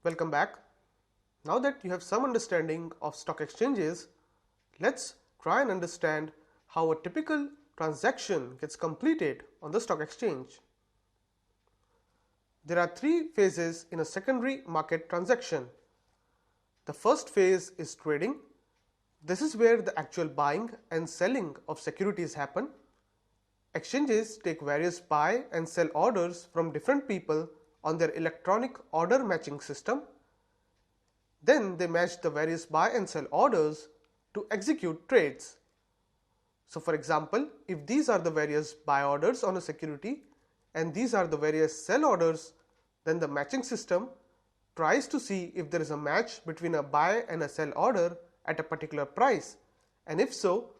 Welcome back. Now that you have some understanding of stock exchanges, let's try and understand how a typical transaction gets completed on the stock exchange. There are three phases in a secondary market transaction. The first phase is trading. This is where the actual buying and selling of securities happen. Exchanges take various buy and sell orders from different people on their electronic order matching system. Then they match the various buy and sell orders to execute trades. So for example, if these are the various buy orders on a security and these are the various sell orders, then the matching system tries to see if there is a match between a buy and a sell order at a particular price, and if so,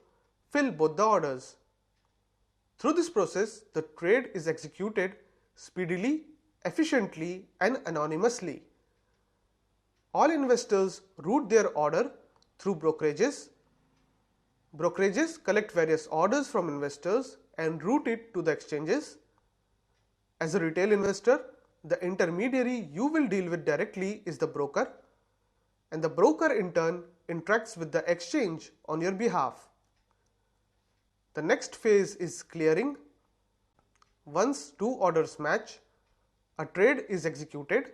fill both the orders. Through this process, the trade is executed speedily, efficiently, and anonymously. All investors route their order through brokerages. Brokerages collect various orders from investors and route it to the exchanges. As a retail investor, the intermediary you will deal with directly is the broker, and the broker in turn interacts with the exchange on your behalf. The next phase is clearing. Once two orders match, a trade is executed.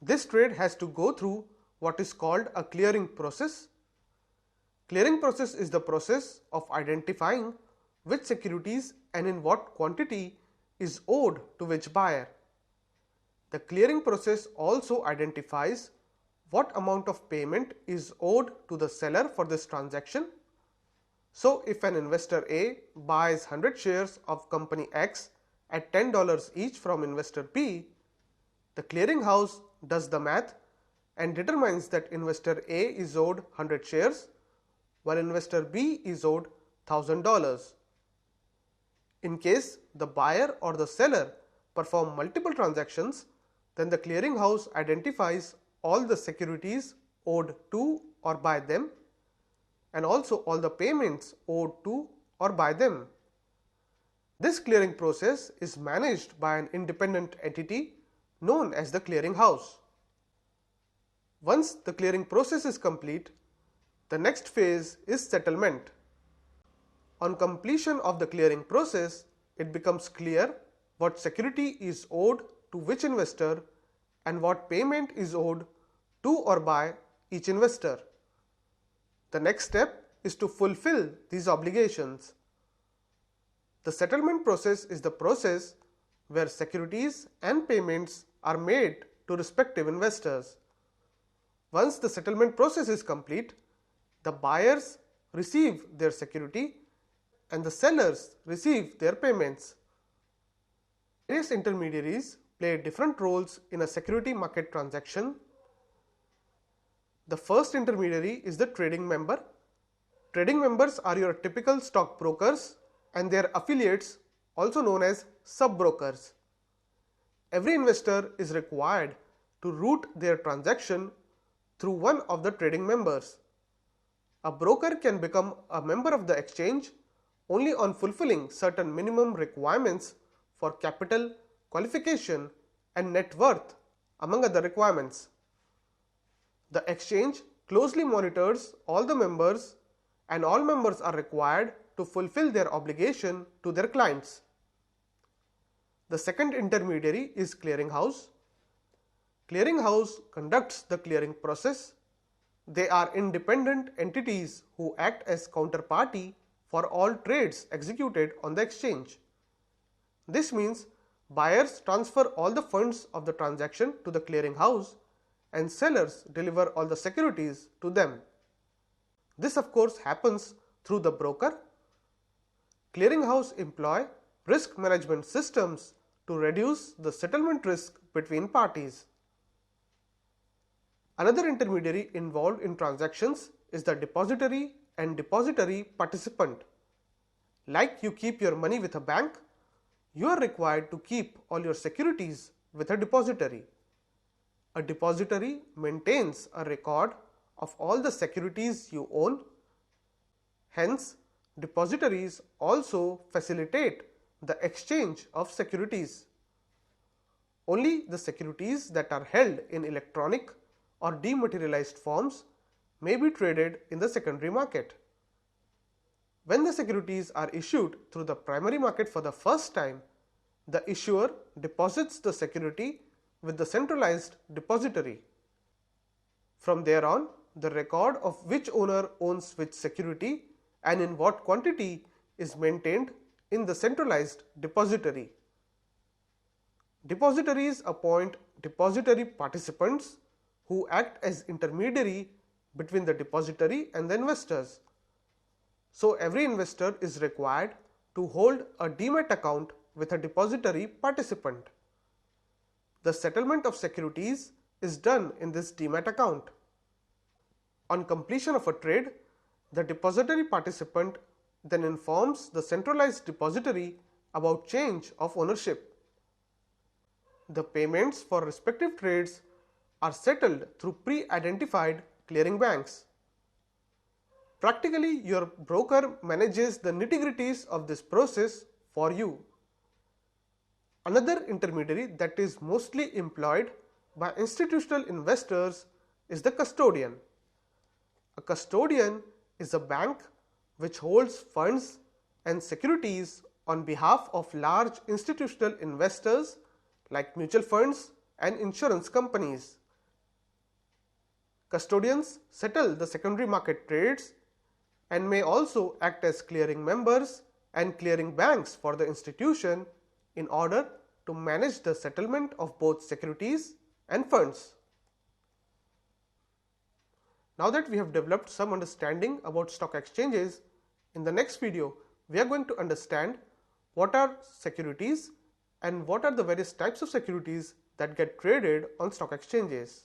This trade has to go through what is called a clearing process. Clearing process is the process of identifying which securities and in what quantity is owed to which buyer. The clearing process also identifies what amount of payment is owed to the seller for this transaction. So if an investor A buys 100 shares of company X at $10 each from investor B, the clearinghouse does the math and determines that investor A is owed 100 shares while investor B is owed $1,000. In case the buyer or the seller perform multiple transactions, then the clearinghouse identifies all the securities owed to or by them and also all the payments owed to or by them. This clearing process is managed by an independent entity known as the clearinghouse. Once the clearing process is complete, the next phase is settlement. On completion of the clearing process, it becomes clear what security is owed to which investor and what payment is owed to or by each investor. The next step is to fulfill these obligations. The settlement process is the process where securities and payments are made to respective investors. Once the settlement process is complete, the buyers receive their security and the sellers receive their payments. Various intermediaries play different roles in a security market transaction. The first intermediary is the trading member. Trading members are your typical stockbrokers and their affiliates, also known as sub-brokers. Every investor is required to route their transaction through one of the trading members. A broker can become a member of the exchange only on fulfilling certain minimum requirements for capital, qualification, and net worth, among other requirements. The exchange closely monitors all the members, and all members are required to fulfill their obligation to their clients. The second intermediary is clearinghouse. Clearinghouse conducts the clearing process. They are independent entities who act as counterparty for all trades executed on the exchange. This means buyers transfer all the funds of the transaction to the clearinghouse and sellers deliver all the securities to them. This of course happens through the broker. Clearinghouse employ risk management systems to reduce the settlement risk between parties. Another intermediary involved in transactions is the depository and depository participant. Like you keep your money with a bank, you are required to keep all your securities with a depository. A depository maintains a record of all the securities you own. Hence, depositories also facilitate the exchange of securities. Only the securities that are held in electronic or dematerialized forms may be traded in the secondary market. When the securities are issued through the primary market for the first time, the issuer deposits the security with the centralized depository. From there on, the record of which owner owns which security and in what quantity is maintained in the centralized depository. Depositories appoint depository participants who act as intermediary between the depository and the investors. So every investor is required to hold a demat account with a depository participant. The settlement of securities is done in this demat account. On completion of a trade, the depository participant then informs the centralized depository about change of ownership. The payments for respective trades are settled through pre-identified clearing banks. Practically, your broker manages the nitty-gritties of this process for you. Another intermediary that is mostly employed by institutional investors is the custodian. A custodian is a bank which holds funds and securities on behalf of large institutional investors like mutual funds and insurance companies. Custodians settle the secondary market trades and may also act as clearing members and clearing banks for the institution in order to manage the settlement of both securities and funds. Now that we have developed some understanding about stock exchanges, in the next video we are going to understand what are securities and what are the various types of securities that get traded on stock exchanges.